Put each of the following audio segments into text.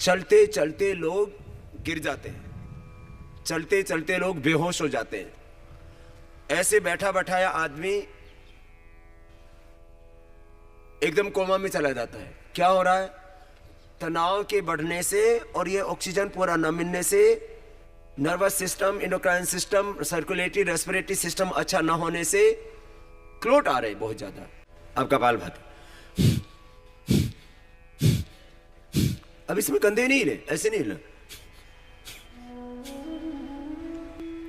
चलते चलते लोग गिर जाते हैं, चलते चलते लोग बेहोश हो जाते हैं। ऐसे बैठा बैठाया आदमी एकदम कोमा में चला जाता है। क्या हो रहा है? तनाव के बढ़ने से और ये ऑक्सीजन पूरा न मिलने से nervous system, endocrine system, circulatory respiratory system अच्छा न होने से क्लोट आ रहे बहुत ज्यादा। अब कपालभाति, अब इसमें कंधे नहीं हिले, ऐसे नहीं हिलना,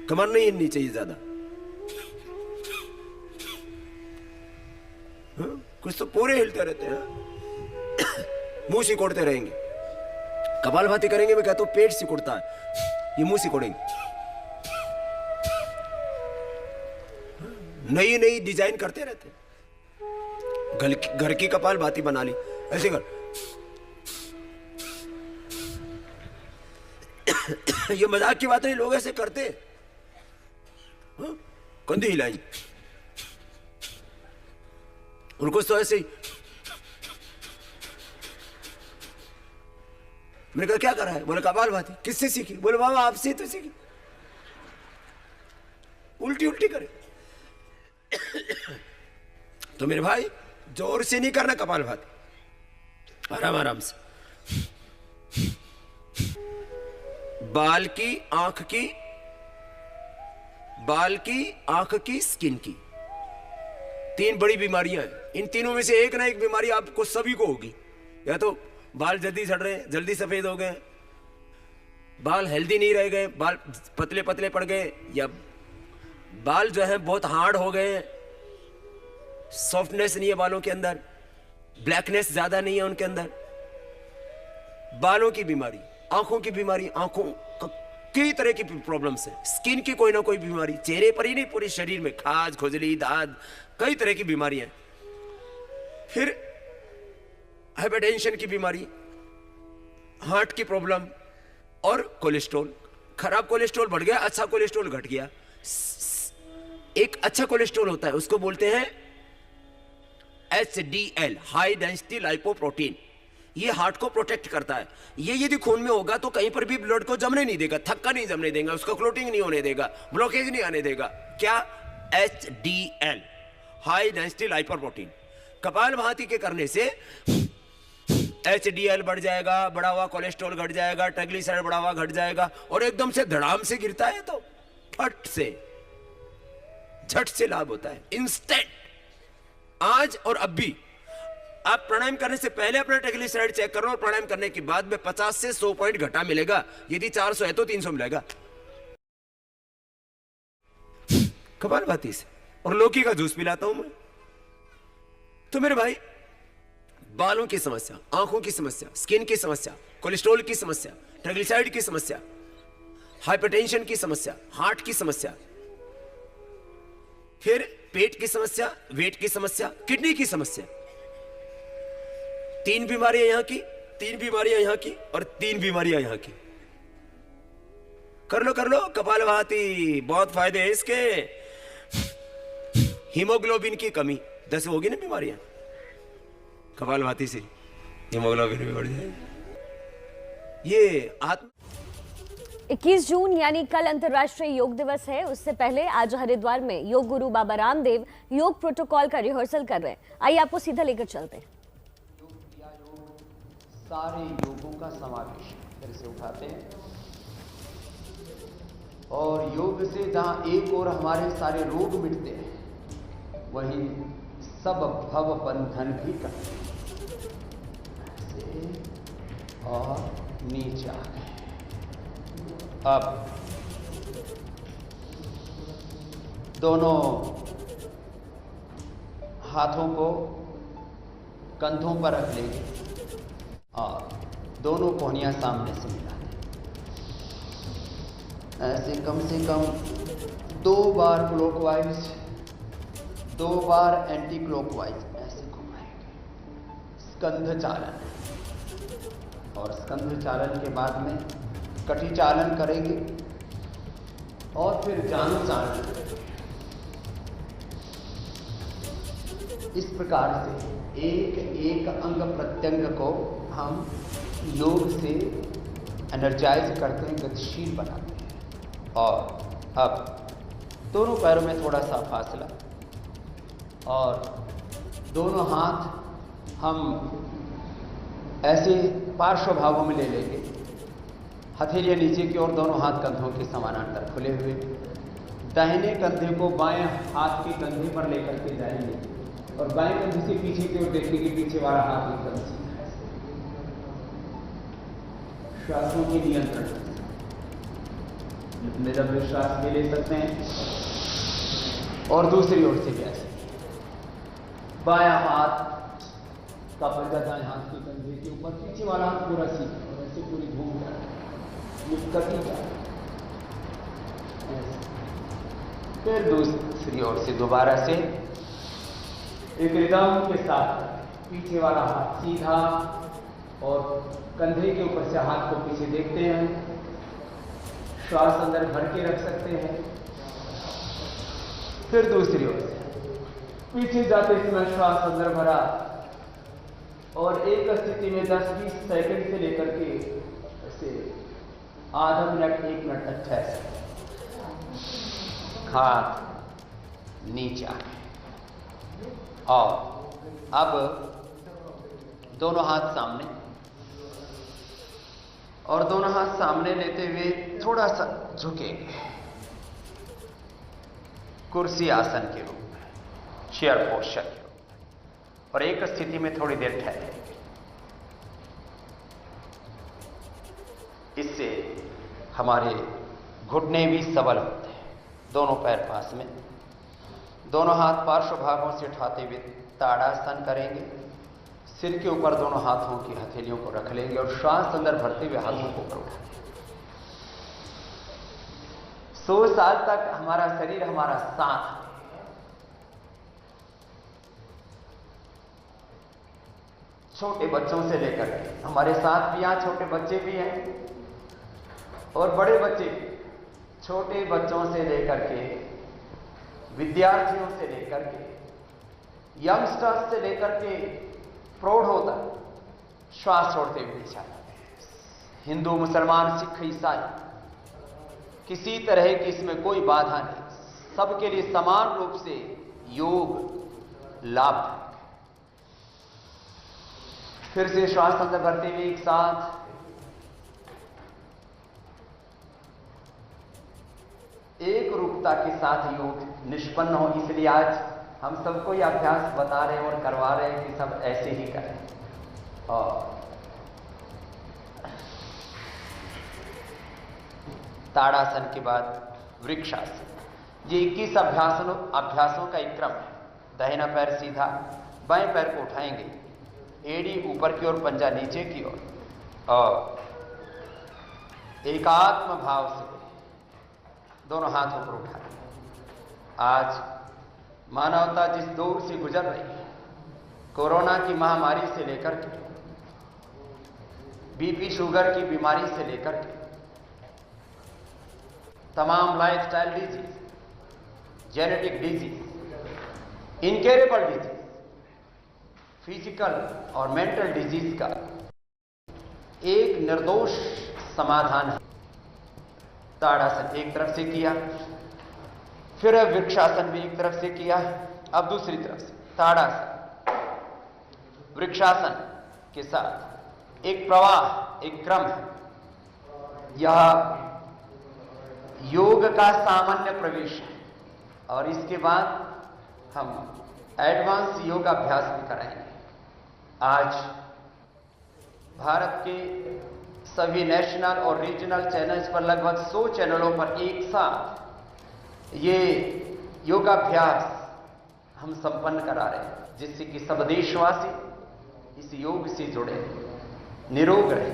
कमर नहीं हिलनी चाहिए ज्यादा। कुछ तो पूरे हिलते रहते हैं, मुंह सिकोड़ते रहेंगे। कपालभाति करेंगे, मैं कहता हूं पेट सिकुड़ता है, ये मुंह सिकोड़ेंगे। नई नई डिजाइन करते रहते हैं। घर की कपालभाति बना ली, ऐसे कर। ये मजाक की बात नहीं, लोग ऐसे करते, कंधे हिलाएंगे। उनको तो ऐसे ही। मैंने कहा क्या करा है? बोले कपालभाति। किससे सीखी? बोले बाबा आपसे तो सीखी। उल्टी उल्टी करे। तो मेरे भाई जोर से नहीं करना कपालभाति, आराम आराम से। बाल की, आंख की, बाल की, आंख की, स्किन की, तीन बड़ी बीमारियां हैं। इन तीनों में से एक ना एक बीमारी आपको सभी को होगी। या तो बाल जल्दी झड़ रहे हैं, जल्दी सफेद हो गए, बाल हेल्दी नहीं रह गए, बाल पतले पतले पड़ गए, या बाल जो है बहुत हार्ड हो गए, सॉफ्टनेस नहीं है बालों के अंदर, ब्लैकनेस ज्यादा नहीं है उनके अंदर। बालों की बीमारी, आंखों की बीमारी, आंखों कई तरह की प्रॉब्लम्स है। स्किन की कोई ना कोई बीमारी, चेहरे पर ही नहीं पूरे शरीर में, खाज, खुजली, दाद, कई तरह की बीमारियां। फिर हाइपरटेंशन की बीमारी, हार्ट की प्रॉब्लम, और कोलेस्ट्रॉल। खराब कोलेस्ट्रॉल बढ़ गया, अच्छा कोलेस्ट्रॉल घट गया। एक अच्छा कोलेस्ट्रॉल होता है, उसको बोलते हैं HDL, हाई डेंसिटी लाइपोप्रोटीन। ये हार्ट को प्रोटेक्ट करता है। ये यदि खून में होगा तो कहीं पर भी ब्लड को जमने नहीं देगा, थक्का नहीं जमने देगा, उसको क्लोटिंग नहीं होने देगा, ब्लॉकेज नहीं आने देगा। क्या? HDL, high density lipoprotein. Kapalbhati के करने से HDL बढ़ जाएगा, बढ़ा हुआ कोलेस्ट्रॉल घट जाएगा, ट्राइग्लिसराइड बढ़ा हुआ घट जाएगा, और एकदम से धड़ाम से गिरता है तो फट से, झट से लाभ होता है, इंस्टेंट। आज और अब भी आप प्राणायाम करने से पहले अपना ट्राइग्लिसराइड चेक करो, और प्राणायाम करने के बाद में 50 से 100 पॉइंट घटा मिलेगा। यदि 400 है तो 300 मिलेगा कपालभाति से। और लौकी का जूस पिलाता हूं मैं। तो मेरे भाई, बालों की समस्या, आंखों की समस्या, स्किन की समस्या, कोलेस्ट्रॉल की समस्या, ट्राइग्लिसराइड की समस्या, हाइपरटेंशन की समस्या, हार्ट की समस्या, फिर पेट की समस्या, वेट की समस्या, किडनी की समस्या, तीन बीमारियां यहां की, तीन बीमारियां यहां की, और तीन बीमारियां यहां की। कर लो कपालभाति, बहुत फायदे हैं इसके। हीमोग्लोबिन की कमी, 10 होगी ना बीमारियां, कपालभाति से हीमोग्लोबिन भी बढ़ जाएगी। ये आत्म 21 जून यानी कल अंतर्राष्ट्रीय योग दिवस है। उससे पहले आज हरिद्वार में योग गुरु बाबा रामदेव योग प्रोटोकॉल का रिहर्सल कर रहे हैं। आइए आपको सीधा लेकर चलते हैं। सारे योगों का समावेश फिर से उठाते हैं, और योग से जहां एक और हमारे सारे रोग मिटते हैं, वहीं सब भव बंधन भी करते हैं। ऐसे और नीचे आ गए। अब दोनों हाथों को कंधों पर रख लेंगे और दोनों कोहनियां सामने से मिला दें। ऐसे कम से कम 2 बार क्लॉकवाइज, 2 बार एंटी क्लॉकवाइज ऐसे घुमाएंगे। स्कंध चालन, और स्कंध चालन के बाद में कटी चालन करेंगे, और फिर जानु चालन करेंगे। इस प्रकार से एक एक अंग प्रत्यंग को हम योग से एनर्जाइज करते हैं, गतिशील बनाते हैं। और अब दोनों पैरों में थोड़ा सा फासला और दोनों हाथ हम ऐसे पार्श्व भावों में ले लेंगे, हथेलियां नीचे की ओर, दोनों हाथ कंधों के समानांतर खुले हुए। दाहिने कंधे को बाएं हाथ के कंधे पर लेकर के जाएंगे और बाएं कंधे से पीछे की ओर देखेंगे, पीछे वाला हाथ एकदम सीधा है। श्वासों के नियंत्रण, लंबे श्वास भी ले सकते हैं और दूसरी ओर से भी ऐसे बायां हाथ का पंजा दाएं हाथ के कंधे के ऊपर, पीछे वाला हाथ पूरा सीधा और ऐसे पूरी घूम जाए, कटी जाए। फिर दूसरी ओर से दोबारा से एक रिदम के साथ पीछे वाला हाथ सीधा और कंधे के ऊपर से हाथ को पीछे देखते हैं। श्वास अंदर भर के रख सकते हैं। फिर दूसरी ओर से पीछे जाते समय श्वास अंदर भरा और एक स्थिति में 10-20 सेकंड से लेकर के ऐसे आधा मिनट 1 मिनक तक ठहर सकते। हाथ नीचे आए और अब दोनों हाथ सामने और दोनों हाथ सामने लेते हुए थोड़ा सा झुकेंगे, कुर्सी आसन के रूप में, चेयर पोस्चर के रूप में, और एक स्थिति में थोड़ी देर ठहरेंगे। इससे हमारे घुटने भी सबल होते हैं। दोनों पैर पास में, दोनों हाथ पार्श्व भागों से उठाते हुए ताड़ासन करेंगे। सिर के ऊपर दोनों हाथों की हथेलियों को रख लेंगे और श्वास अंदर भरते हुए हाथों को ऊपर उठाएंगे। 100 साल तक हमारा शरीर हमारा साथ है। छोटे बच्चों से लेकर के हमारे साथ भी, यहां छोटे बच्चे भी हैं और बड़े बच्चे, छोटे बच्चों से लेकर के, विद्यार्थियों से लेकर के, यंगस्टर्स से लेकर के प्रौढ़ होता श्वास छोड़ते हुए जाता है। हिंदू, मुसलमान, सिख, ईसाई, किसी तरह की इसमें कोई बाधा नहीं, सबके लिए समान रूप से योग लाभदायक। फिर से श्वास अंदर भरते हुए एक साथ एक रूपता के साथ योग निष्पन्न हो, इसलिए आज हम सबको यह अभ्यास बता रहे हैं और करवा रहे हैं कि सब ऐसे ही करें। और ताड़ासन के बाद वृक्षासन, ये 21 अभ्यासों का एक क्रम है। दाहिना पैर सीधा, बाएं पैर को उठाएंगे, एड़ी ऊपर की ओर, पंजा नीचे की ओर, और एकात्म भाव से दोनों हाथों पर उठा। आज मानवता जिस दौर से गुजर रही है, कोरोना की महामारी से लेकर के, बीपी शुगर की बीमारी से लेकर के, तमाम lifestyle disease, genetic disease, incurable disease, physical और मेंटल डिजीज का एक निर्दोष समाधान है। ताड़ासन एक तरफ से किया, फिर वृक्षासन भी एक तरफ से किया, अब दूसरी तरफ से ताड़ासन, वृक्षासन के साथ एक प्रवाह, एक क्रम है। यह योग का सामान्य प्रवेश है और इसके बाद हम एडवांस योगाभ्यास भी कराएंगे। आज भारत के सभी नेशनल और रीजनल चैनल्स पर, लगभग 100 चैनलों पर एक साथ ये योगाभ्यास हम संपन्न करा रहे हैं, जिससे कि सब देशवासी इस योग से जुड़े, निरोग रहे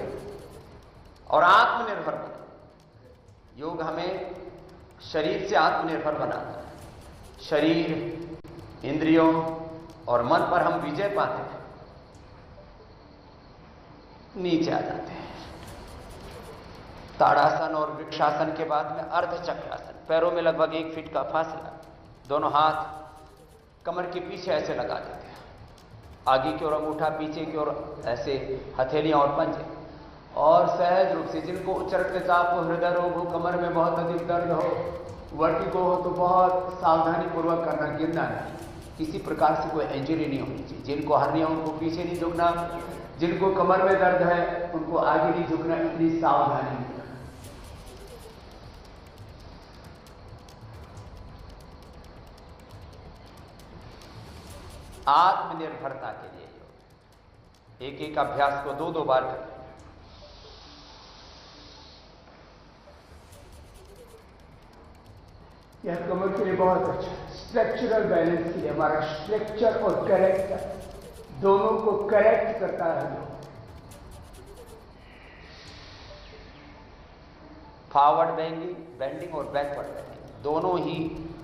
और आत्मनिर्भर बने। योग हमें शरीर से आत्मनिर्भर बनाता है। शरीर, इंद्रियों और मन पर हम विजय पाते हैं, नीचे आ जाते हैं। ताड़ासन और वृक्षासन के बाद में अर्धचक्रासन, पैरों में लगभग 1 फीट का फासला, दोनों हाथ कमर के पीछे ऐसे लगा देते हैं आगे की ओर अंगूठा, पीछे की ओर ऐसे हथेलियां और पंजे। और सहज रूप से जिनको उच्च रक्तचाप हो, हृदय रोग हो, कमर में बहुत अधिक दर्द हो, वर्टिगो हो, तो बहुत सावधानी पूर्वक करना, गिरना नहीं, किसी प्रकार से कोई इंजरी नहीं होनी चाहिए। जिनको हर्निया उनको पीछे नहीं झुकना, जिनको कमर में दर्द है उनको आगे नहीं झुकना, इतनी सावधानी नहीं करना। आत्मनिर्भरता के लिए एक एक अभ्यास को 2-2 बार करें। यह कमर के लिए बहुत अच्छा, स्ट्रक्चरल बैलेंस के लिए, हमारा स्ट्रक्चर और करेक्टर दोनों को करेक्ट करता है। फॉरवर्ड बेंडिंग और बैकवर्ड बेंडिंग दोनों ही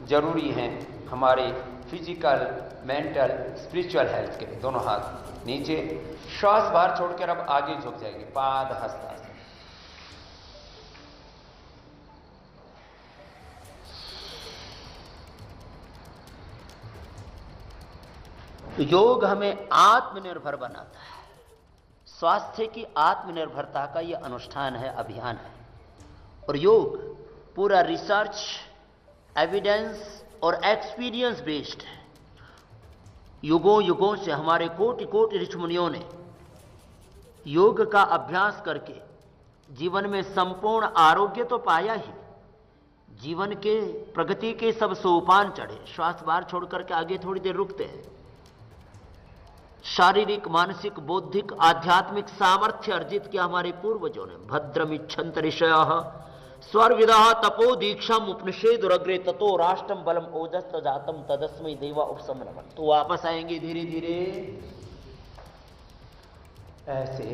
जरूरी हैं हमारे फिजिकल, मेंटल, स्पिरिचुअल हेल्थ के लिए। दोनों हाथ नीचे, श्वास बाहर छोड़कर अब आगे झुक जाएंगे, पाद हस्तासन। तो योग हमें आत्मनिर्भर बनाता है। स्वास्थ्य की आत्मनिर्भरता का यह अनुष्ठान है, अभियान है। और योग पूरा रिसर्च, एविडेंस और एक्सपीरियंस बेस्ड है। युगों युगों से हमारे कोटि कोटि ऋषि मुनियों ने योग का अभ्यास करके जीवन में संपूर्ण आरोग्य तो पाया ही, जीवन के प्रगति के सब सोपान चढ़े। श्वास बाहर छोड़ करके आगे थोड़ी देर रुकते हैं। शारीरिक, मानसिक, बौद्धिक, आध्यात्मिक सामर्थ्य अर्जित किया हमारे पूर्वजों ने। भद्रमिच्छन्त ऋषयः स्वर्विदः तपो दीक्षाम उपनिषेदुरग्रे ततो राष्ट्रम बलम ओजस्त जातम तदस्मै देवा उपसमनमन। तो वापस आएंगे धीरे धीरे, ऐसे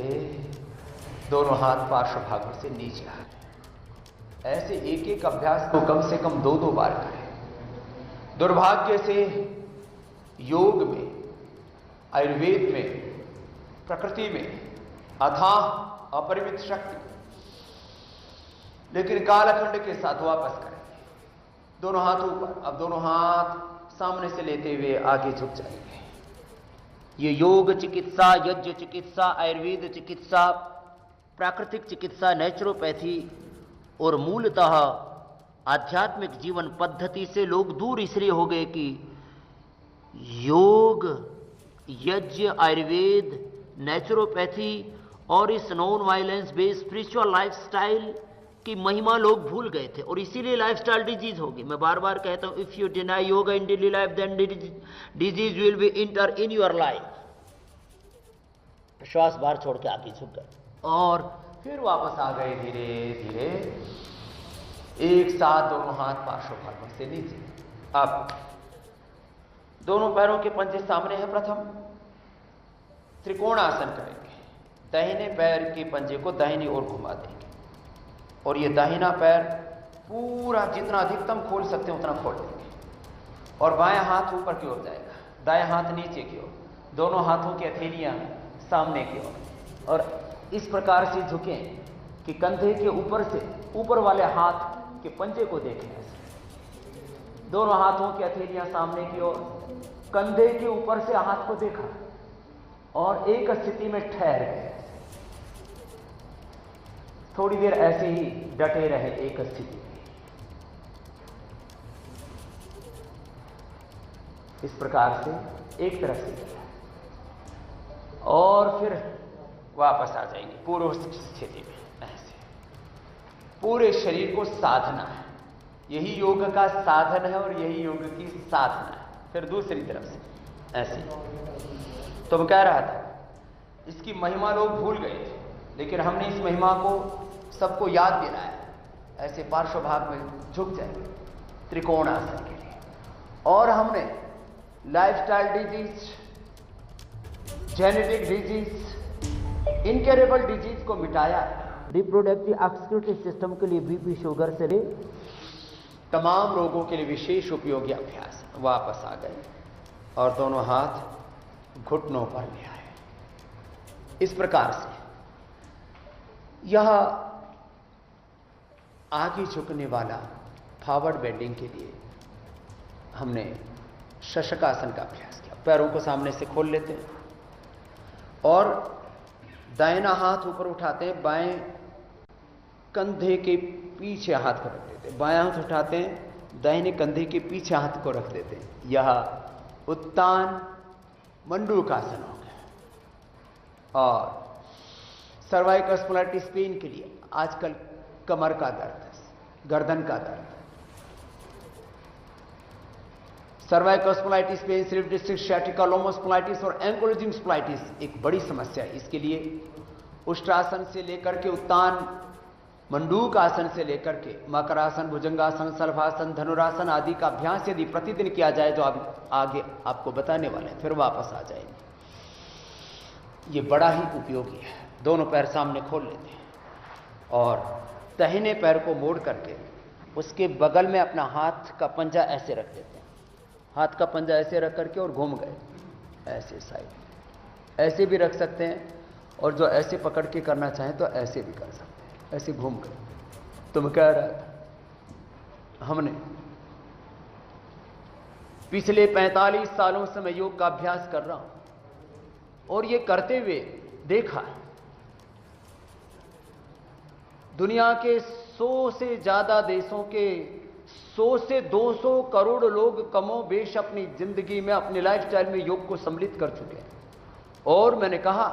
दोनों हाथ पार्श्व भागों से नीचे आ गए। ऐसे एक एक अभ्यास को कम से कम 2-2 बार करें। दुर्भाग्य से योग में, आयुर्वेद में, प्रकृति में अथाह अपरिमित शक्ति, लेकिन कालखंड के साथ वापस करेंगे। दोनों हाथ ऊपर, अब दोनों हाथ सामने से लेते हुए आगे झुक जाएंगे। ये योग चिकित्सा, यज्ञ चिकित्सा, आयुर्वेद चिकित्सा, प्राकृतिक चिकित्सा, नेचुरोपैथी और मूलतः आध्यात्मिक जीवन पद्धति से लोग दूर इसलिए हो गए कि योग, यज्ञ, आयुर्वेद, नेचुरोपैथी और इस non violence based spiritual lifestyle की महिमा लोग भूल गए थे, और इसीलिए लाइफस्टाइल डिजीज होगी। मैं बार बार कहता हूं, if you deny yoga in daily life then disease will be enter in your life. श्वास बाहर छोड़ के आगे झुक गए और फिर वापस आ गए धीरे धीरे, एक साथ दोनों हाथ पार्श्व भागों से नीचे। अब दोनों पैरों के पंजे सामने हैं। प्रथम त्रिकोणासन करेंगे। दाहिने पैर के पंजे को दाहिनी ओर घुमा देंगे और ये दाहिना पैर पूरा जितना अधिकतम खोल सकते हैं उतना खोल देंगे और बायां हाथ ऊपर की ओर जाएगा, दायां हाथ नीचे की ओर, दोनों हाथों की हथेलियां सामने की ओर, और इस प्रकार से झुकें कि कंधे के ऊपर से ऊपर वाले हाथ के पंजे को देखें। दोनों हाथों की हथेलियां सामने की ओर, कंधे के ऊपर से हाथ को देखा और एक स्थिति में ठहर गए। थोड़ी देर ऐसे ही डटे रहे एक स्थिति में। इस प्रकार से एक तरफ से किया और फिर वापस आ जाएंगे पूर्व स्थिति में। ऐसे पूरे शरीर को साधना है, यही योग का साधन है और यही योग की साधना है। फिर दूसरी तरफ से ऐसे। तो मैं कह रहा था, इसकी महिमा लोग भूल गए थे, लेकिन हमने इस महिमा को सबको याद दिलाया। ऐसे पार्श्व भाग में झुक जाएंगे त्रिकोणासन के लिए। और हमने lifestyle disease, genetic disease, incurable disease को मिटाया। रिप्रोडक्टिव एक्सक्यूटिव सिस्टम के लिए बीपी, शुगर से ले तमाम रोगों के लिए विशेष उपयोगी अभ्यास। वापस आ गए और दोनों हाथ घुटनों पर ले आए। इस प्रकार से यह आगे झुकने वाला फॉरवर्ड बेंडिंग के लिए हमने शशकासन का अभ्यास किया। पैरों को सामने से खोल लेते हैं, और दाहिना हाथ ऊपर उठाते हैं, बाएं कंधे के पीछे हाथ को रख देते हैं, बायां हाथ उठाते हैं, दाहिने कंधे के पीछे हाथ को रख देते हैं। यह उत्तान मंडूकासन हो गया। और सर्वाइकल स्पॉन्डिलाइटिस पेन के लिए आजकल कमर का दर्द, गर्दन का दर्द, cervical spondylitis pain, sleep district, sciatica, lumbospondylitis और एंकोलॉजिंग स्पॉन्डिलाइटिस एक बड़ी समस्या है। इसके लिए उष्ट्रासन से लेकर के उत्तान मंडूक आसन से लेकर के मकरासन, भुजंगासन, सल्फासन, धनुरासन आदि का अभ्यास यदि प्रतिदिन किया जाए, जो आप आगे आपको बताने वाले हैं, फिर वापस आ जाएंगे। ये बड़ा ही उपयोगी है। दोनों पैर सामने खोल लेते हैं और दाहिने पैर को मोड़ करके उसके बगल में अपना हाथ का पंजा ऐसे रख देते हैं, हाथ का पंजा ऐसे रख करके और घूम गए ऐसे साइड, ऐसे भी रख सकते हैं और जो ऐसे पकड़ के करना चाहें तो ऐसे भी कर सकते हैं, ऐसे घूम गए। तो मैं कह रहा था, हमने पिछले 45 सालों से मैं योग का अभ्यास कर रहा हूं और ये करते हुए देखा है दुनिया के 100 से ज्यादा देशों के 100 से 200 करोड़ लोग कमो बेश अपनी जिंदगी में, अपने लाइफस्टाइल में योग को सम्मिलित कर चुके हैं। और मैंने कहा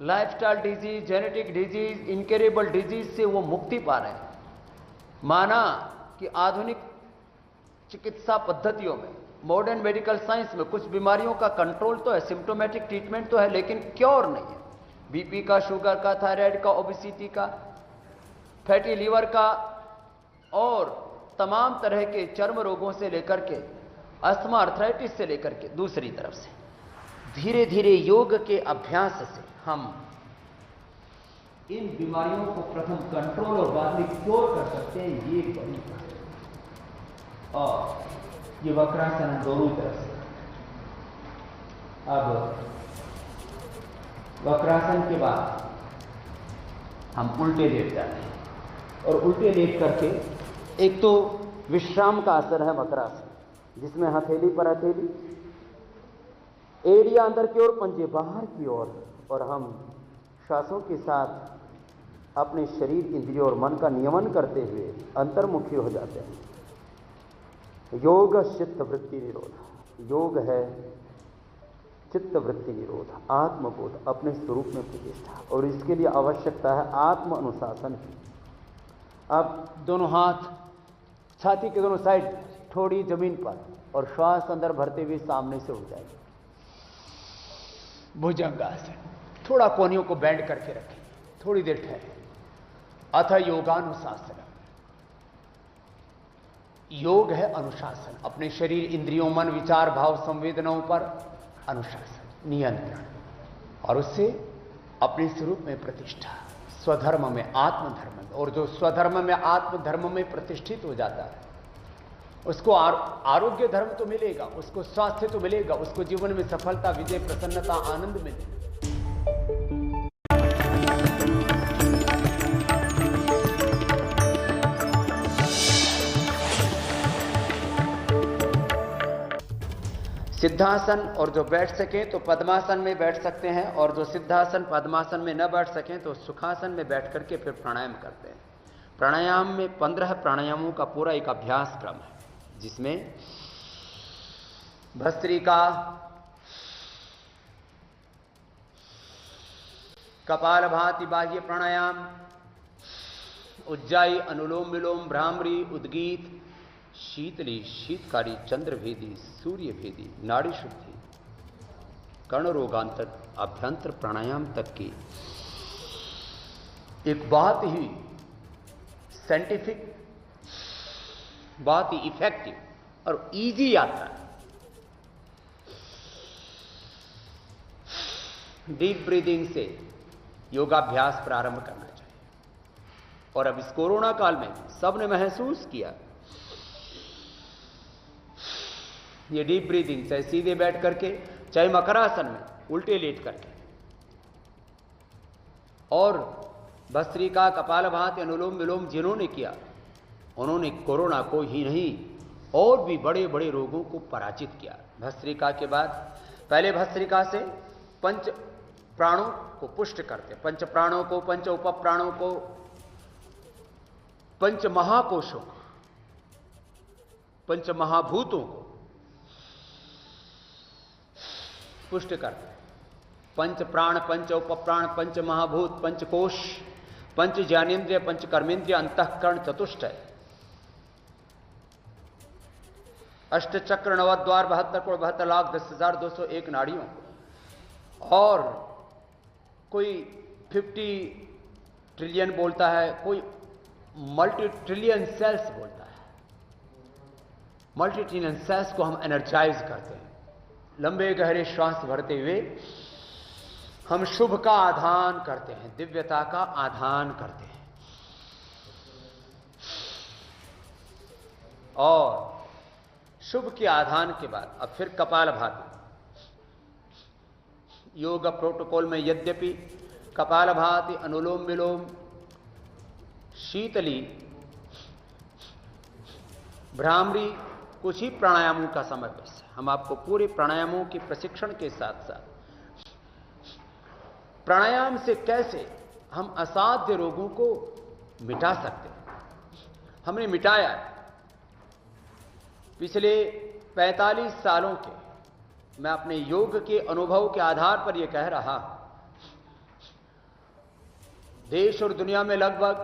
lifestyle disease, genetic disease, incurable disease से वो मुक्ति पा रहे हैं। माना कि आधुनिक चिकित्सा पद्धतियों में, मॉडर्न मेडिकल साइंस में कुछ बीमारियों का कंट्रोल तो है, सिम्टोमेटिक ट्रीटमेंट तो है, लेकिन क्योर नहीं है। बीपी का, शुगर का, थायराइड का, ओबेसिटी का, फैटी लीवर का और तमाम तरह के चर्म रोगों से लेकर के अस्थमा, अर्थराइटिस से लेकर के दूसरी तरफ से धीरे धीरे योग के अभ्यास से हम इन बीमारियों को प्रथम कंट्रोल और बाद में क्योर कर सकते हैं। ये बड़ी बात है। और ये वक्रासन दोनों तरफ से। अब वक्रासन के बाद हम उल्टे लेट जाते हैं और उल्टे लेट करके, एक तो विश्राम का असर है वक्रासन, जिसमें हथेली पर हथेली, एड़ियां अंदर की ओर, पंजे बाहर की ओर, और हम श्वासों के साथ अपने शरीर, इंद्रियों और मन का नियमन करते हुए अंतर्मुखी हो जाते हैं। योग चित्त वृत्ति निरोध। योग है चित्त वृत्ति निरोध, आत्मबोध, अपने स्वरूप में प्रतिष्ठा, और इसके लिए आवश्यकता है आत्म अनुशासन की। अब दोनों हाथ छाती के दोनों साइड, थोड़ी जमीन पर, और श्वास अंदर भरते हुए सामने से उठ जाएगी। भुजंगासन, थोड़ा कोहनियों को बैंड करके रखें, थोड़ी देर ठहरे। अथ योगानुशासन। योग है अनुशासन, अपने शरीर, इंद्रियों, मन, विचार, भाव, संवेदनाओं पर अनुशासन, नियंत्रण, और उससे अपने स्वरूप में प्रतिष्ठा, स्वधर्म में, आत्मधर्म में। और जो स्वधर्म में, आत्मधर्म में प्रतिष्ठित हो जाता है, उसको आरोग्य धर्म तो मिलेगा, उसको स्वास्थ्य तो मिलेगा, उसको जीवन में सफलता, विजय, प्रसन्नता, आनंद मिलेगा। सिद्धासन, और जो बैठ सके तो पद्मासन में बैठ सकते हैं, और जो सिद्धासन पद्मासन में न बैठ सकें तो सुखासन में बैठ करके फिर प्राणायाम करते हैं। प्राणायाम में 15 प्राणायामों का पूरा एक अभ्यास क्रम है, जिसमें भस्त्रिका, कपालभाति बाह्य प्राणायाम, उज्जाई, अनुलोम विलोम, भ्रामरी, उद्गीत, शीतली, शीतकारी, चंद्रभेदी, सूर्यभेदी, नाड़ी शुद्धि, कर्ण रोगांतर, अभ्यंतर प्राणायाम तक की एक बहुत ही साइंटिफिक, बहुत ही इफेक्टिव और इजी यात्रा। डीप ब्रीदिंग से योगाभ्यास प्रारंभ करना चाहिए। और अब इस कोरोना काल में सबने महसूस किया, ये डीप ब्रीदिंग, चाहे सीधे बैठ करके, चाहे मकरासन में उल्टे लेट करके, और भस्त्रिका, कपालभाति, अनुलोम विलोम जिन्होंने किया, उन्होंने कोरोना को ही नहीं और भी बड़े बड़े रोगों को पराजित किया। भस्त्रिका के बाद, पहले भस्त्रिका से पंच प्राणों को पुष्ट करते हैं, पंच प्राणों को, पंच उप प्राणों को, पंच महाकोशों को, पंच महाभूतों को पुष्ट करते हैं। पंच प्राण, पंच उप प्राण, पंच महाभूत, पंच कोश, पंच ज्ञानेन्द्रिय, पंच कर्मेंद्रिय, अंतःकरण, चतुष्टय, अष्ट चक्र, नवद्वार, 72 करोड़ 72 लाख 10,201 नाड़ियों को, और कोई 50 ट्रिलियन बोलता है, कोई मल्टी ट्रिलियन सेल्स बोलता है। मल्टी ट्रिलियन सेल्स को हम एनर्जाइज करते हैं। लंबे गहरे श्वास भरते हुए हम शुभ का आधान करते हैं, दिव्यता का आधान करते हैं। और शुभ के आधान के बाद अब फिर कपालभाति। योग प्रोटोकॉल में यद्यपि कपालभाति, अनुलोम विलोम, शीतली, भ्रामरी कुछ ही प्राणायामों का समावेश है। हम आपको पूरे प्राणायामों के प्रशिक्षण के साथ साथ प्राणायाम से कैसे हम असाध्य रोगों को मिटा सकते हैं, हमने मिटाया है। पिछले 45 सालों के मैं अपने योग के अनुभव के आधार पर यह कह रहा, देश और दुनिया में लगभग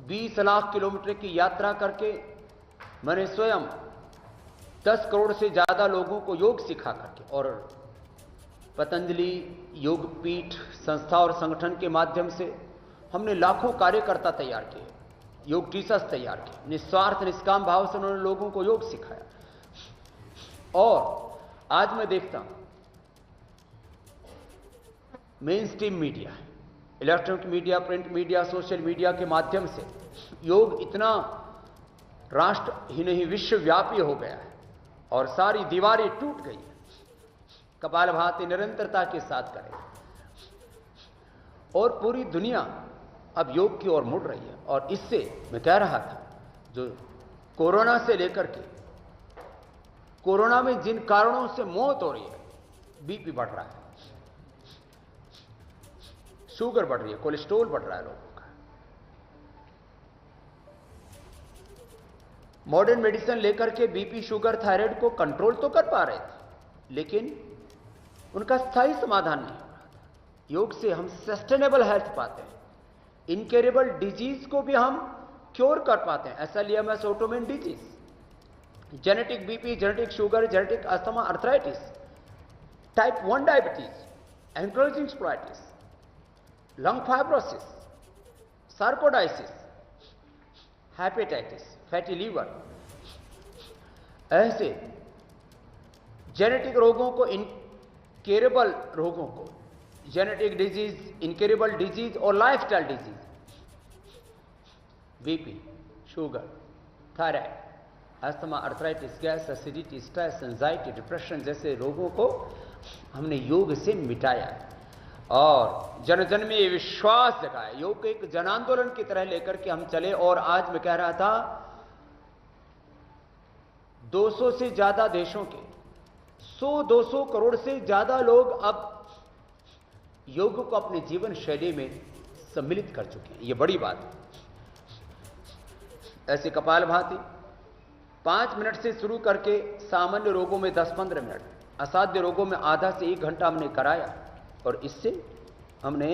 20 लाख किलोमीटर की यात्रा करके मैंने स्वयं 10 करोड़ से ज्यादा लोगों को योग सिखा करके, और पतंजलि योग पीठ संस्था और संगठन के माध्यम से हमने लाखों कार्यकर्ता तैयार किए, योग टीचर्स तैयार किए। निस्वार्थ निष्काम भाव से उन्होंने लोगों को योग सिखाया। और आज मैं देखता हूं main stream media, electronic media, print media, social media के माध्यम से योग इतना राष्ट्र ही नहीं विश्वव्यापी हो गया है और सारी दीवारें टूट गई। कपालभाति निरंतरता के साथ करें और पूरी दुनिया अब योग की ओर मुड़ रही है। और इससे मैं कह रहा था, जो कोरोना से लेकर के, कोरोना में जिन कारणों से मौत हो रही है, बीपी बढ़ रहा है, शुगर बढ़ रही है, कोलेस्ट्रॉल बढ़ रहा है लोगों का। मॉडर्न मेडिसिन लेकर के बीपी, शुगर, थायराइड को कंट्रोल तो कर पा रहे थे, लेकिन उनका स्थायी समाधान नहीं हो रहा था। योग से हम सस्टेनेबल हेल्थ पाते हैं, इनक्योरेबल डिजीज को भी हम क्योर कर पाते हैं। ऐसा लिया मैं autoimmune disease, genetic BP, genetic sugar, genetic asthma, arthritis, type 1 diabetes, ankylosing spondylitis, lung fibrosis, sarcoidosis, hepatitis, fatty liver, ऐसे जेनेटिक रोगों को, इनक्योरेबल रोगों को, जेनेटिक डिजीज, इनक्योरेबल डिजीज और lifestyle disease, BP, sugar, thyroid, asthma, arthritis, gas, acidity, stress, anxiety, depression जैसे रोगों को हमने योग से मिटाया है। और जन जन में ये विश्वास जगाया, योग को एक जन आंदोलन की तरह लेकर के हम चले। और आज मैं कह रहा था, 200 से ज्यादा देशों के 100-200 करोड़ से ज्यादा लोग अब योग को अपने जीवन शैली में सम्मिलित कर चुके हैं। यह बड़ी बात है। ऐसे कपालभाति 5 मिनट से शुरू करके सामान्य रोगों में 10-15 मिनट, असाध्य रोगों में आधा से 1 घंटा हमने कराया। और इससे हमने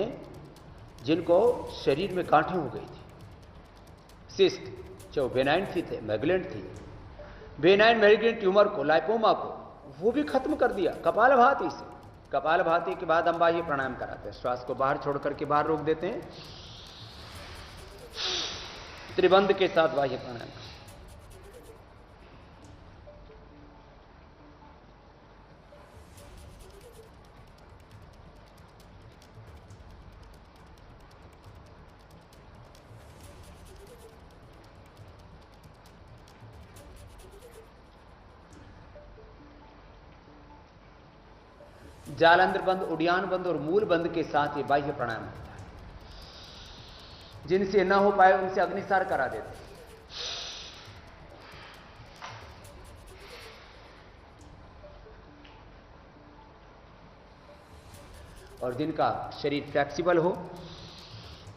जिनको शरीर में गांठें हो गई थी, सिस्ट, जो बेनाइन थी, मैग्लेंट थी, बेनाइन मैग्लेंट ट्यूमर को, लाइपोमा को, वो भी खत्म कर दिया कपालभाति से। कपालभाति के बाद हम बाह्य प्राणायाम कराते हैं, श्वास को बाहर छोड़ करके बाहर रोक देते हैं, त्रिबंध के साथ बाह्य प्राणायाम। जालंधर बंद, उड़ियान बंद और मूल बंद के साथ ये बाह्य प्राणायाम होता है। जिनसे न हो पाए उनसे अग्निसार करा देते हैं। और जिनका शरीर फ्लेक्सिबल हो,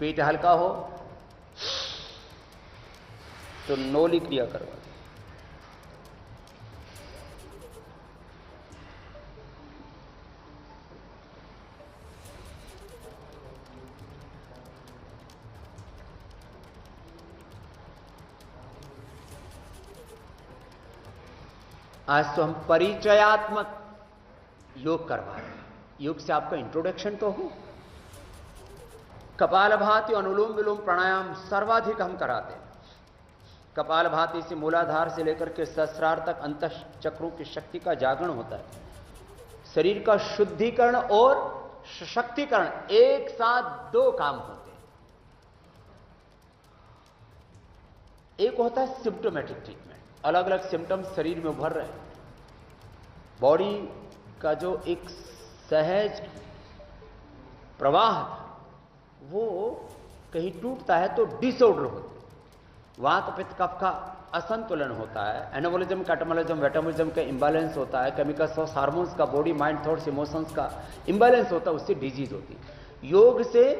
पेट हल्का हो, तो नौली क्रिया करवा। आज तो हम परिचयात्मक योग करवा रहे हैं। योग से आपका इंट्रोडक्शन तो हो। कपालभाति, अनुलोम विलोम प्राणायाम सर्वाधिक हम कराते हैं। कपालभाति से मूलाधार से लेकर के सहस्रार तक अंतः चक्रों की शक्ति का जागरण होता है। शरीर का शुद्धिकरण और सशक्तिकरण एक साथ दो काम होते हैं। एक होता है सिम्प्टोमेटिक ट्रीटमेंट, अलग अलग सिम्टम्स शरीर में उभर रहे हैं। बॉडी का जो एक सहज प्रवाह वो कहीं टूटता है तो डिसऑर्डर होते हैं। वात पित्त कफ का असंतुलन होता है, एनाबोलिज्म, कैटाबोलिज्म, मेटाबॉलिज्म का इंबैलेंस होता है, केमिकल्स और हार्मोन्स का, बॉडी माइंड थॉट्स इमोशंस का इंबैलेंस होता है, उससे डिजीज होती है। योग से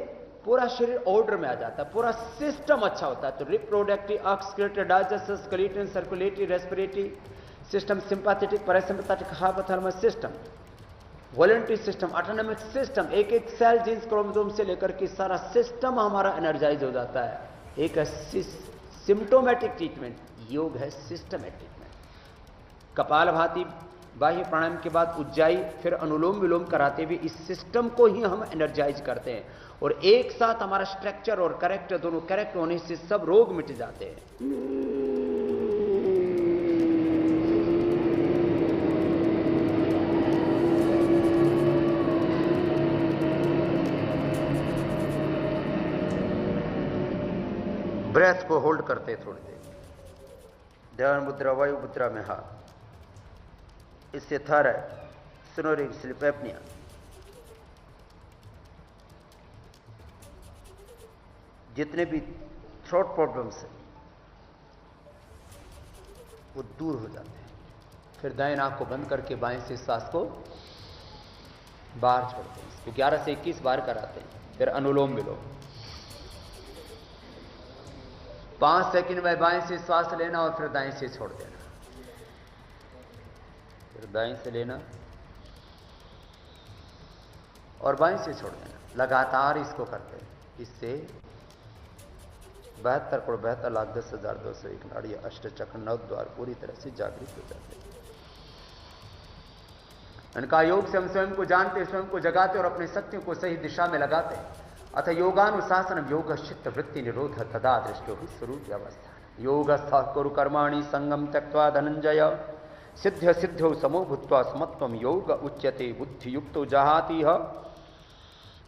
पूरा शरीर ऑर्डर में आ जाता है, पूरा सिस्टम अच्छा होता है। तो reproductive, excretory, digestive, skeletal, circulatory, respiratory system, sympathetic, parasympathetic, hypothalamus system, voluntary system, autonomic system, एक एक सेल, जीन्स, क्रोमोसोम से लेकर के सारा सिस्टम हमारा एनर्जाइज हो जाता है। एक है सिम्प्टोमेटिक ट्रीटमेंट, योग है सिस्टमेटिक ट्रीटमेंट। कपालभाति, बाह्य प्राणायाम के बाद उज्जाई, फिर अनुलोम विलोम कराते हुए इस सिस्टम को ही हम एनर्जाइज करते हैं और एक साथ हमारा स्ट्रक्चर और करेक्ट दोनों करेक्ट होने से सब रोग मिट जाते हैं। ब्रेथ को होल्ड करते थोड़ी देर, ध्यान मुद्रा, वायु मुद्रा में हाथ। इससे थायराइड, स्नोरिंग, स्लीप एपनिया, जितने भी थ्रोट प्रॉब्लम्स हैं वो दूर हो जाते हैं। फिर दाएं नाक को बंद करके बाएं से सांस को बाहर छोड़ते हैं। इसको 11 से 21 बार कराते हैं। फिर अनुलोम विलोम, 5 सेकंड में बाएं से श्वास लेना और फिर दाएं से छोड़ देना, फिर दाएं से लेना और बाएं से छोड़ देना। लगातार इसको करते हैं। इससे 72,72,10,201 नाड़ी, अष्टचक्र, 9 द्वार पूरी तरह से जागृत हो जाते हैं। इनका योग से हम स्वयं को जानते, स्वयं को जगाते और अपनी शक्तियों को सही दिशा में लगाते हैं। अथ योगानुशासन योग चित्त वृत्ति निरोध तदा दृष्टो ही स्वरूप अवस्था। योगस्थ कुरु कर्माणि संगम त्यक्त्वा धनंजय, सिद्ध सिद्धौ समो भूत्वा समत्वम योग उच्यते, बुद्धि युक्तो जहाति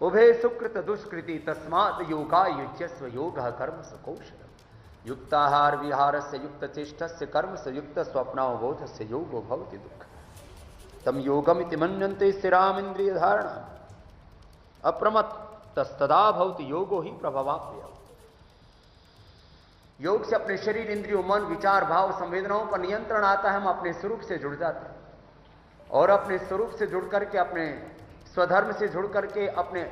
उभे सुकृत दुष्कृति, तस्मात् योगा युज्यस्व योग कर्म स कौशलम। युक्ताहार विहार से युक्त चेष्ट से कर्म से युक्त स्वप्नावबोध से योगो भवति दुःख। तम योगम इति मन्यन्ते स्थिराम इंद्रिय धारणा, अप्रमत्त तस्तदा भवति योगो ही प्रभवाप्य। योग से अपने शरीर, इंद्रियों, मन, विचार, भाव, संवेदनाओं पर नियंत्रण आता है। हम अपने स्वरूप से जुड़ जाते हैं और अपने स्वरूप से जुड़ करके, अपने स्वधर्म से जुड़ करके, अपने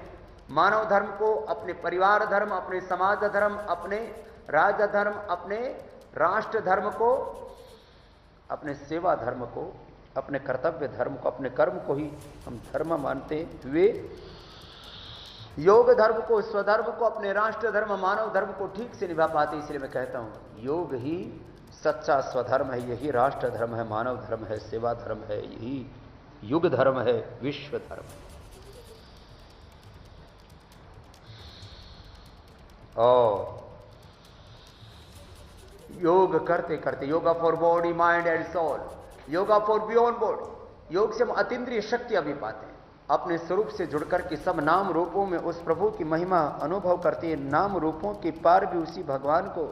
मानव धर्म को, अपने परिवार धर्म, अपने समाज धर्म, अपने राज्य धर्म, अपने राष्ट्र धर्म को, अपने सेवा धर्म को, अपने कर्तव्य धर्म को, अपने कर्म को ही हम धर्म मानते हुए योग धर्म को, स्वधर्म को, अपने राष्ट्र धर्म, मानव धर्म को ठीक से निभा पाते। इसलिए मैं कहता हूं योग ही सच्चा स्वधर्म है, यही राष्ट्र धर्म है, मानव धर्म है, सेवा धर्म है, यही युग धर्म है, विश्व धर्म है। और योग करते करते, yoga for body, mind and soul, yoga for beyond body, योग से हम अतीन्द्रिय शक्तियां भी पाते हैं। अपने स्वरूप से जुड़कर के सब नाम रूपों में उस प्रभु की महिमा अनुभव करते हैं। नाम रूपों के पार भी उसी भगवान को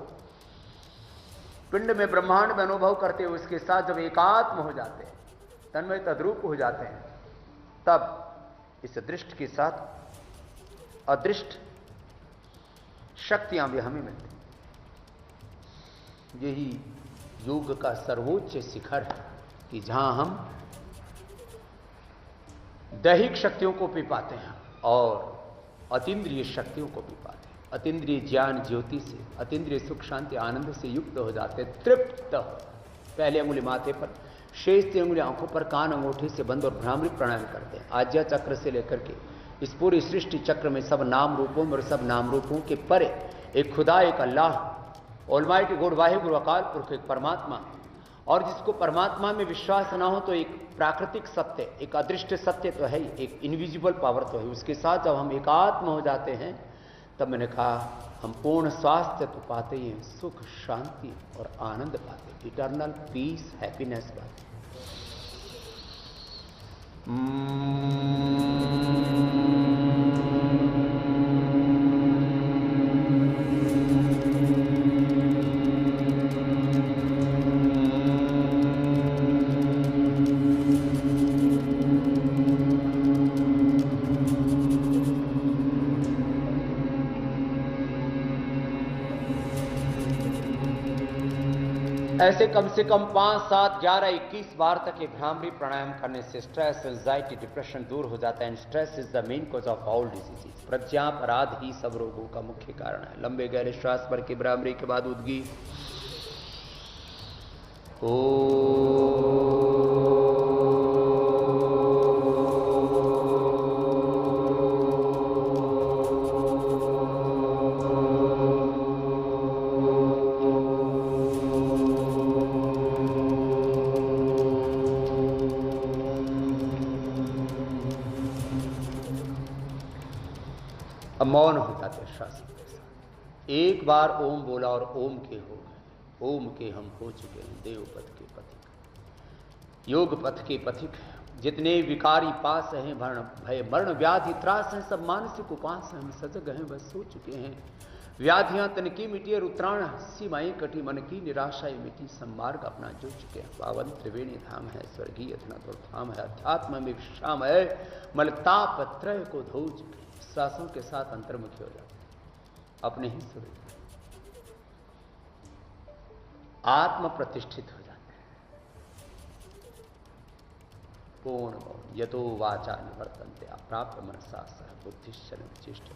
पिंड में, ब्रह्मांड में अनुभव करते हैं। उसके साथ जब एकात्म हो जाते हैं, तन्मय तद्रूप हो जाते हैं, तब इस दृष्टि के साथ अदृष्ट शक्तियां भी हमें मिलती। यही योग का सर्वोच्च शिखर है कि जहां हम दैहिक शक्तियों को भी पाते हैं। और अतीन्द्रिय शक्तियों को भी पाते हैं, अतीन्द्रिय ज्ञान ज्योति से, अतीन्द्रिय सुख शांति आनंद से युक्त हो जाते हैं, तृप्त। पहले अंगुली माथे पर, शेष 3 अंगुली आंखों पर, कान अंगूठे से बंद और भ्रामरी प्राणायाम करते हैं। आज्ञा चक्र से लेकर के इस पूरी सृष्टि चक्र में सब नाम रूपों में और सब नाम रूपों के परे एक खुदा, एक अल्लाह, ऑलमाइटी गॉड, वाहिगुरु अकाल पुरख, एक परमात्मा। और जिसको परमात्मा में विश्वास ना हो तो एक प्राकृतिक सत्य, एक अदृश्य सत्य तो है ही, एक इनविजिबल पावर तो है। उसके साथ जब हम एकात्म हो जाते हैं तब मैंने कहा हम पूर्ण स्वास्थ्य तो पाते ही हैं, सुख शांति और आनंद पाते, इटर्नल पीस, हैप्पीनेस पाते। ऐसे कम से कम 5, 7, 11, 21 बार तक ये भ्रामरी प्राणायाम करने से स्ट्रेस, एंजाइटी, डिप्रेशन दूर हो जाता है। And stress is the main cause of all diseases. प्रज्ञापराध ही सब रोगों का मुख्य कारण है। लंबे गहरे श्वास भर के भ्रामरी के बाद उद्गी मौन हो जाते श्वास के साथ। एक बार ओम बोला और ओम के हो गए। ओम के हम हो चुके हैं देव पथ के पथिक, योग पथ के पथिक। जितने विकारी पास हैं, भय मरण व्याधि त्रास हैं, सब मानसिक उपास हैं। हम सजग हैं, बस सो चुके हैं। व्याधियां तन की मिटी और उत्तरायण सीमाएं कटी, मन की निराशाएं मिटी, सम्मार्ग अपना जो चुके हैं। पावन त्रिवेणी धाम है, स्वर्गीय धाम है, अध्यात्म में विश्राम है, मलताप त्रय को धो चुके। श्वासों के साथ अंतर्मुखी हो जाते, अपने ही स्वरूप आत्म प्रतिष्ठित हो जाते हैं। पूर्ण मौन यतो वाचा निवर्तन्ते अप्राप्य मनसा सह बुद्धिश्चन विचिष्ट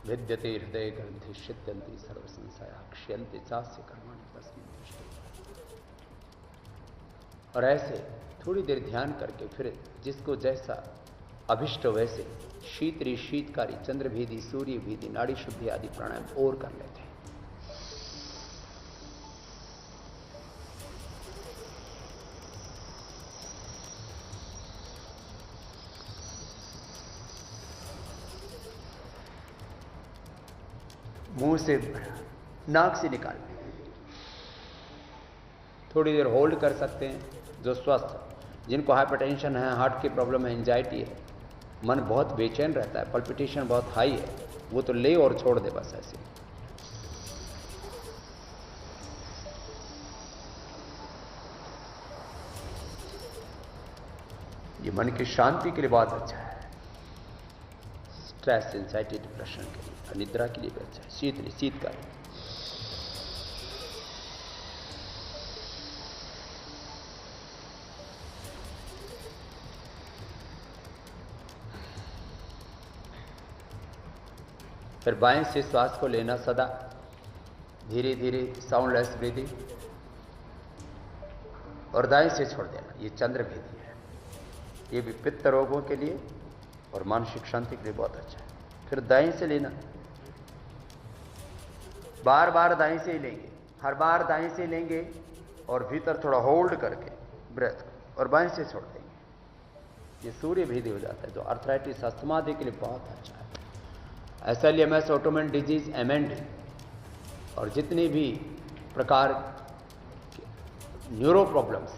विद्यते हृदय ग्रंथि शिद्यन्ति सर्व संशया क्षयन्ति चास्य कर्माणि तस्मिन् तिष्ठति। और ऐसे थोड़ी देर ध्यान करके फिर जिसको जैसा अभिष्ट वैसे शीतरी, शीतकारी, चंद्रभेदी, सूर्य भेदी, नाड़ी शुद्धि आदि प्राणायाम और कर लेते हैं। मुंह से, नाक से निकालते हैं। थोड़ी देर होल्ड कर सकते हैं। जो स्वस्थ, जिनको हाइपरटेंशन है, हार्ट की प्रॉब्लम है, एंजाइटी है, मन बहुत बेचैन रहता है, पल्पिटेशन बहुत हाई है, वो तो ले और छोड़ दे बस ऐसे। ये मन की शांति के लिए बहुत अच्छा है। स्ट्रेस, एंजाइटी, डिप्रेशन के लिए, निद्रा के लिए भी अच्छा है। शीतकालीन फिर बाएं से श्वास को लेना सदा, धीरे धीरे साउंडलेस ब्रीदिंग, और दाएं से छोड़ देना। ये चंद्रभेदी है, ये भी पित्त रोगों के लिए और मानसिक शांति के लिए बहुत अच्छा है। फिर दाएं से लेना, बार बार दाएं से ही लेंगे, हर बार दाएं से लेंगे और भीतर थोड़ा होल्ड करके ब्रेथ, और बाएं से छोड़ देंगे। ये सूर्य भेदी हो जाता है, जो अर्थराइटिस, अस्थमा आदि के लिए बहुत अच्छा है। SLMS, ऑटोमेन डिजीज, MND और जितने भी प्रकार न्यूरो प्रॉब्लम्स,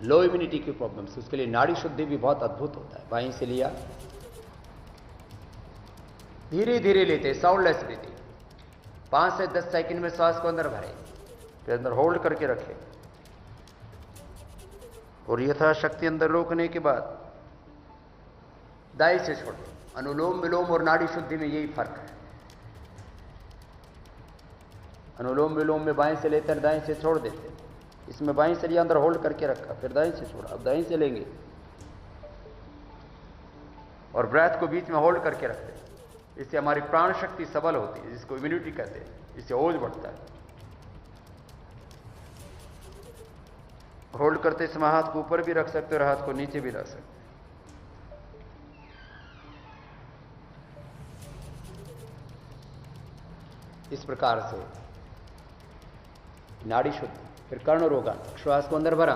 लो इम्यूनिटी की प्रॉब्लम्स, उसके लिए नाड़ी शुद्धि भी बहुत अद्भुत होता है। बाएं से लिया, धीरे धीरे लेते, साउंडलेस ब्रीथिंग, 5 से 10 सेकंड में श्वास को अंदर भरे, फिर अंदर होल्ड करके रखें, और यथाशक्ति अंदर रोकने के बाद दाएं से छोड़ दें। अनुलोम विलोम और नाड़ी शुद्धि में यही फर्क है। अनुलोम विलोम में बाएं से लेकर दाएं से छोड़ देते, इसमें बाएं से लिया, अंदर होल्ड करके रखा, फिर दाएं से छोड़ा, अब दाएं से लेंगे, और ब्रेथ को बीच में होल्ड करके रखते हैं। इससे हमारी प्राण शक्ति सबल होती है, जिसको इम्यूनिटी कहते हैं। इससे ओज बढ़ता है। होल्ड करते समय हाथ को ऊपर भी रख सकते हो और हाथ को नीचे भी रख सकते हो। इस प्रकार से नाड़ी शुद्ध। फिर कर्ण रोगा, श्वास को अंदर भरा,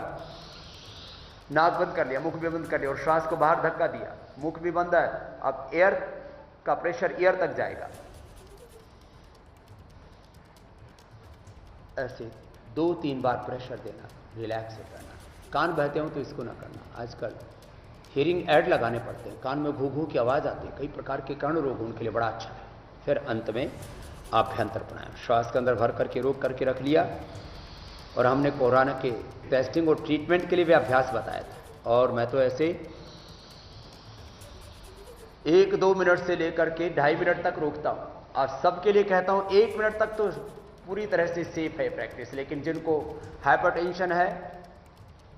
नाक बंद कर लिया, मुख भी बंद कर लिया और श्वास को बाहर धक्का दिया। मुख भी बंद है, अब एयर का प्रेशर ईयर तक जाएगा। ऐसे 2-3 बार प्रेशर देना, रिलैक्स से करना। कान बहते हो तो इसको ना करना। आजकल हियरिंग ऐड लगाने पड़ते हैं, कान में घू घू की आवाज आती है। कई प्रकार के कर्ण रोग उनके लिए बड़ा अच्छा है। फिर अंत में आभ्यंतर प्राणायाम, श्वास के अंदर भर करके रोक करके रख लिया। और हमने कोरोना के टेस्टिंग और ट्रीटमेंट के लिए भी अभ्यास बताया था। और मैं तो ऐसे 1-2 मिनट से लेकर के 2.5 मिनट तक रोकता हूं। और सबके लिए कहता हूं 1 मिनट तक तो पूरी तरह से सेफ है प्रैक्टिस। लेकिन जिनको हाइपरटेंशन है,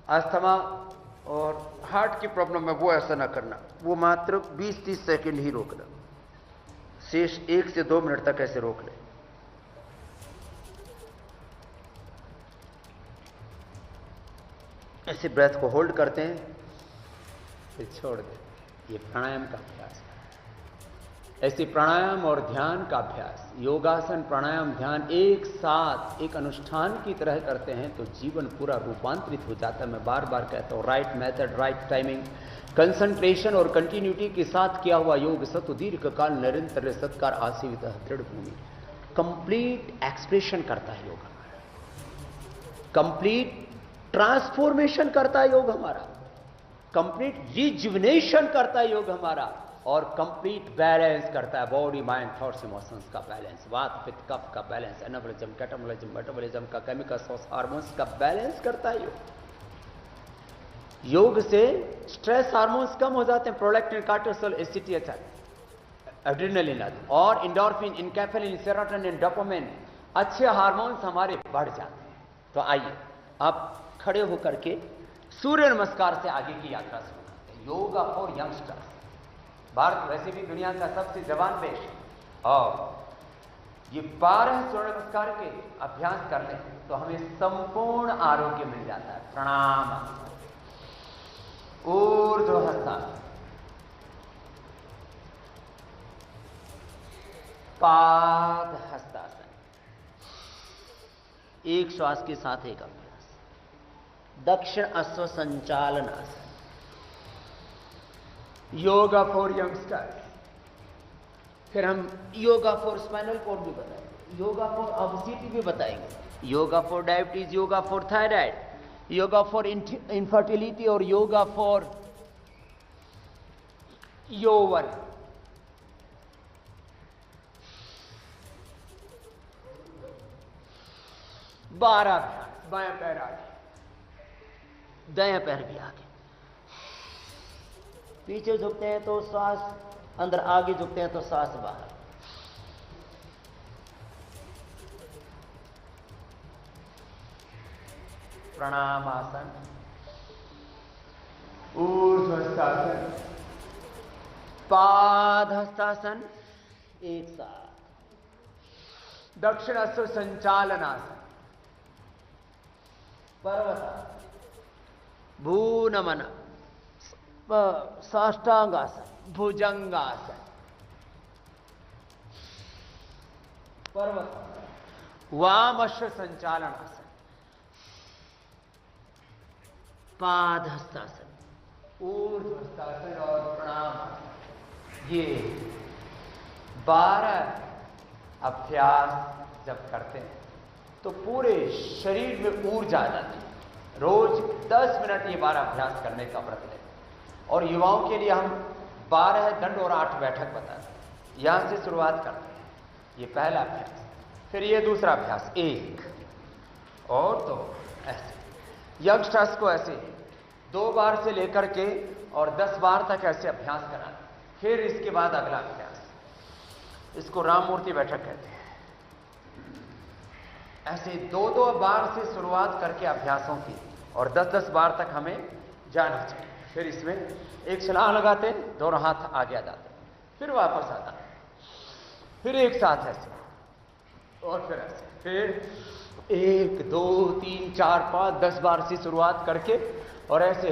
अस्थमा और हार्ट की प्रॉब्लम है, वो ऐसा ना करना। वो मात्र 20-30 सेकंड ही रोकना, शेष 1 से 2 मिनट तक ऐसे रोक ले। ऐसे ब्रेथ को होल्ड करते हैं, फिर छोड़ दें। ये प्राणायाम का अभ्यास है। ऐसे प्राणायाम और ध्यान का अभ्यास, योगासन, प्राणायाम, ध्यान एक साथ एक अनुष्ठान की तरह करते हैं तो जीवन पूरा रूपांतरित हो जाता है। मैं बार बार कहता हूं, right method, right timing, concentration और कंटिन्यूटी के साथ किया हुआ योग सत्व दीर्घ काल निरंतर सत्कार आसीवित दृढ़ भूमि। कंप्लीट एक्सप्रेशन करता है योग हमारा, कंप्लीट ट्रांसफॉर्मेशन करता है योग हमारा, कंप्लीट रिजुविनेशन करता है योग हमारा, और कंप्लीट बैलेंस करता है बॉडी, माइंड, थॉट्स, इमोशंस का बैलेंस, वात पित्त कफ का बैलेंस, एनाबॉलिज्म, कैटाबॉलिज्म, मेटाबॉलिज्म का, केमिकल्स और हार्मोन्स का बैलेंस करता है योग। योग से स्ट्रेस हार्मोन्स कम हो जाते हैं, प्रोलैक्टिन, कार्टिसोल, एसीटीएचआर, एड्रेनलिन आदि, और एंडोर्फिन, इनकेफेलिन, सेरोटोनिन, डोपामिन, अच्छे हार्मोन्स हमारे बढ़ जाते हैं। तो आइए आप खड़े होकर के सूर्य नमस्कार से आगे की यात्रा शुरू करते हैं। Yoga for youngsters. भारत वैसे भी दुनिया का सबसे जवान देश है, और ये 12 सूर्य नमस्कार के अभ्यास कर लें तो हमें संपूर्ण आरोग्य मिल जाता है। प्रणाम, ऊर्ध्व हस्तासन, पाद हस्तासन, एक श्वास के साथ एक अभ्यास। दक्षिण अश्व संचालन आसन, योगा फॉर यंगस्टर्स। फिर हम योगा फॉर स्पाइनल कॉर्ड भी बताएंगे, योगा फॉर ओबेसिटी भी बताएंगे, yoga for diabetes, yoga for thyroid, yoga for infertility और योगा फॉर यौवन। बारह अभ्यास। बायां पैर आगे, दायां पैर भी आगे। पीछे झुकते हैं तो सांस अंदर, आगे झुकते हैं तो सांस बाहर। प्रणामासन, ऊर्ध्वस्थासन, पाद हस्तासन एक साथ, दक्षिण अश्व संचालनासन, पर्वतासन, भूनमन, साष्टांगासन, भुजंगासन, पर्वतासन, वामश्व संचालनासन, पाद हस्तासन, ऊर्ध्वस्थासन और प्रणामासन। ये 12 अभ्यास जब करते हैं तो पूरे शरीर में ऊर्जा आ जाती है। रोज 10 मिनट ये 12 अभ्यास करने का व्रत लें। और युवाओं के लिए हम 12 दंड और 8 बैठक बताते हैं। यहां से शुरुआत करते हैं। ये पहला अभ्यास, फिर ये दूसरा अभ्यास, 1 और 2, ऐसे। यंगस्टर्स को ऐसे 2 बार से लेकर के और 10 बार तक ऐसे अभ्यास कराना। फिर इसके बाद अगला अभ्यास, इसको राममूर्ति बैठक कहते हैं। ऐसे 2-2 बार से शुरुआत करके अभ्यासों की, और 10-10 बार तक हमें जाना चाहिए। फिर इसमें एक छलांग लगाते हैं, दोनों हाथ आगे आ जाते हैं, फिर वापस आता है, फिर एक साथ ऐसे और फिर ऐसे, फिर 1 2 3 4 5 10 बार से शुरुआत करके और ऐसे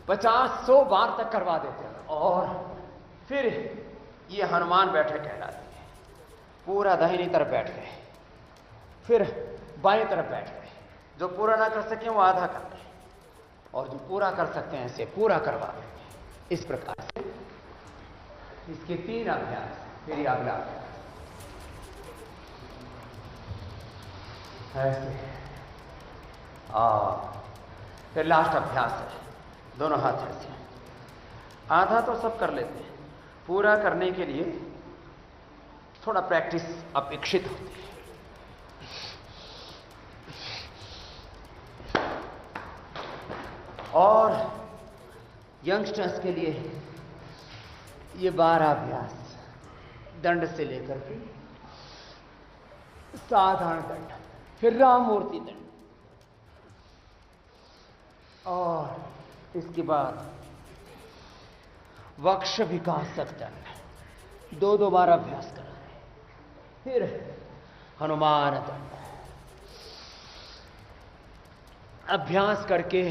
50-100 बार तक करवा देते हैं। और फिर ये हनुमान बैठक कहलाती है। पूरा दाहिनी तरफ बैठ गए, फिर बाएं तरफ बैठ गए। जो पूरा ना कर सके वो आधा कर ले, और जो पूरा कर सकते हैं ऐसे पूरा करवा देंगे। इस प्रकार से इसके 3 अभ्यास, फिर ये अगला अभ्यास ऐसे, फिर लास्ट अभ्यास है, दोनों हाथ ऐसे। आधा तो सब कर लेते हैं, पूरा करने के लिए थोड़ा प्रैक्टिस अपेक्षित होती है। और यंगस्टर्स के लिए ये 12 अभ्यास, दंड से लेकर के साधारण दंड, फिर राम मूर्ति दंड, और इसके बाद वक्ष विकासक दंड, 2 बार अभ्यास करा, फिर हनुमान दंड। अभ्यास करके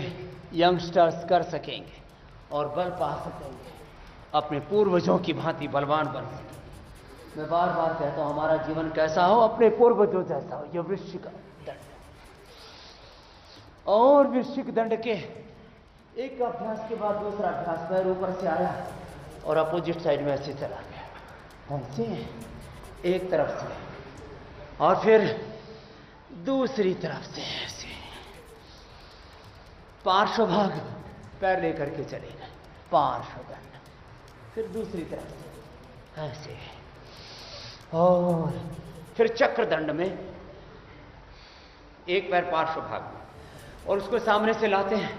यंगस्टर्स कर सकेंगे और बल पा सकेंगे, अपने पूर्वजों की भांति बलवान बन सकेंगे। मैं बार बार कहता हूं, हमारा जीवन कैसा हो, अपने पूर्वजों जैसा हो। यह वृश्चिक दंड, और वृश्चिक दंड के एक अभ्यास के बाद दूसरा अभ्यास, पैर ऊपर से आया और अपोजिट साइड में ऐसे चला गया, ऐसे एक तरफ से, और फिर दूसरी तरफ से ऐसे पार्श्व भाग पैर लेकर के चले गए, पार्श्व दंड, फिर दूसरी तरफ से ऐसे, और फिर चक्र दंड में एक पैर पार्श्व भाग में और उसको सामने से लाते हैं,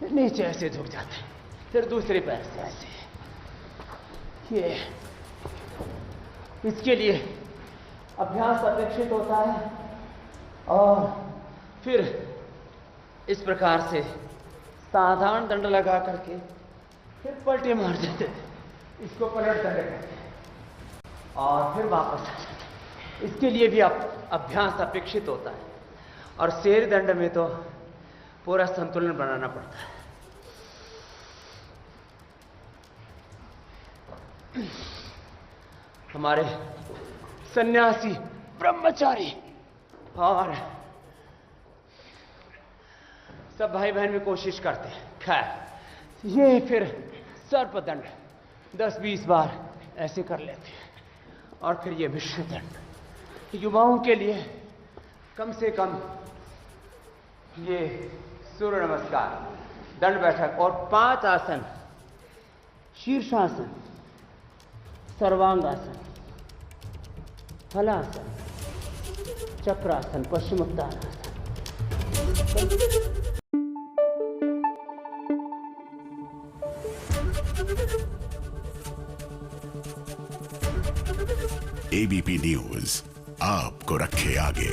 नीचे ऐसे झुक जाते हैं, फिर दूसरे पैर से ऐसे। ये इसके लिए अभ्यास अपेक्षित होता है। और फिर इस प्रकार से साधारण दंड लगा करके फिर पलटे मार देते हैं, इसको पलट दंड कहते हैं, और फिर वापस आ जाते हैं। इसके लिए भी अभ्यास अपेक्षित होता है। और शेर दंड में तो पूरा संतुलन बनाना पड़ता है। हमारे सन्यासी, ब्रह्मचारी और सब भाई बहन में कोशिश करते हैं। खैर, ये फिर सर्पदंड 10-20 बार ऐसे कर लेते हैं, और फिर ये विश्वदंड युवाओं के लिए कम से कम ये सूर्य नमस्कार, दंड बैठक और 5 आसन, शीर्षासन, सर्वांगासन, हलासन, चक्रासन, पश्चिमोत्तानासन। एबीपी न्यूज आपको रखे आगे।